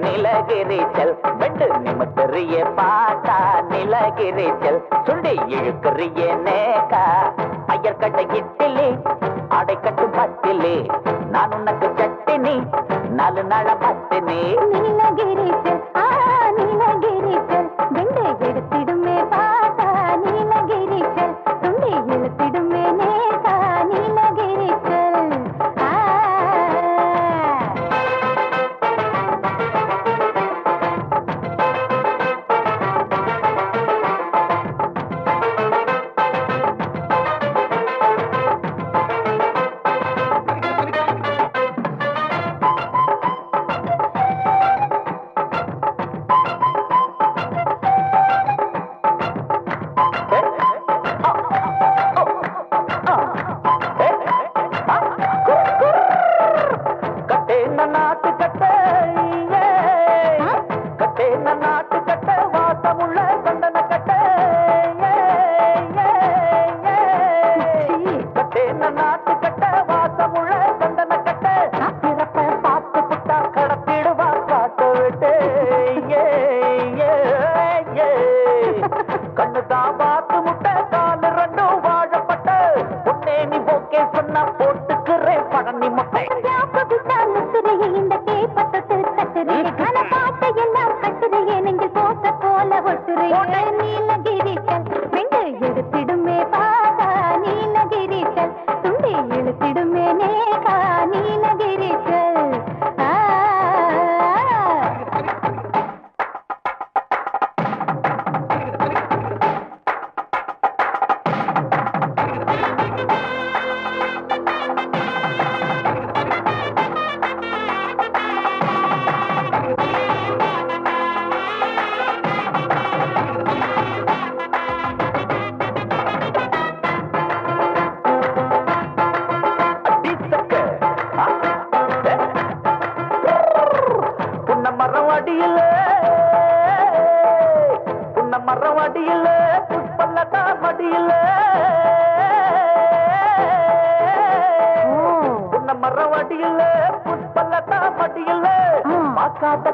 நீலகிரிச்சல் வெண்டு நிமித்தறிய பாட்டா நீலகிரிச்சல் சுண்டி இழுக்கறிய நேக்கா ஐயர்கட்ட இட்டிலி அடைக்கட்டு பத்திலி நான் உனக்கு சட்டினி 4 நாள பத்தினி நீலகிரிச்சல் நீலகிரிச்சல் வெண்டு எடுத்திடுமே பாட்டா நீலகிரிச்சல் சுண்டி இழுத்திடுமே நேக்கா நீலகிரிச்சல்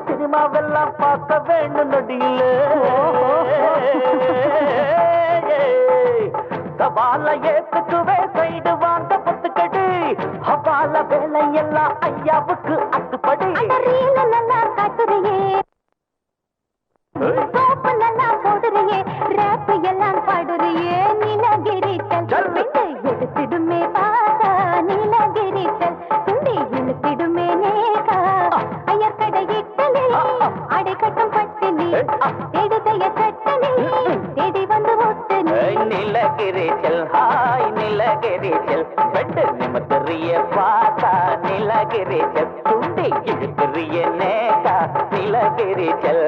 சினிமாவெல்லாம் பார்க்க வேண்டும் நொடியில சவால ஏத்துக்குவே சைடு வாங்க பத்துக்கடி ஹவால வேலையெல்லாம் ஐயாவுக்கு அத்துப்படி நல்லா காட்டுறியே நல்லா போடுறியே ரேப் எல்லாம் பாடுறியே நீலகிரிச்சல் எடுத்திடுமே பாத்தா நீலகிரிச்சல் சுண்டி இழுத்திடுமே நேகா ஐயர்கடை இட்டலி அடைக்கட்டும் பட்டினி எடுதைய சட்டனி தேடி வந்து ஒட்டனி நீலகிரிச்சல் ஹாய் நீலகிரிச்சல் வெண்டு நிமித்தறிய பாத்தா நீலகிரிச்சல் சுண்டி இழுத்திறிய நேகா நீலகிரிச்சல்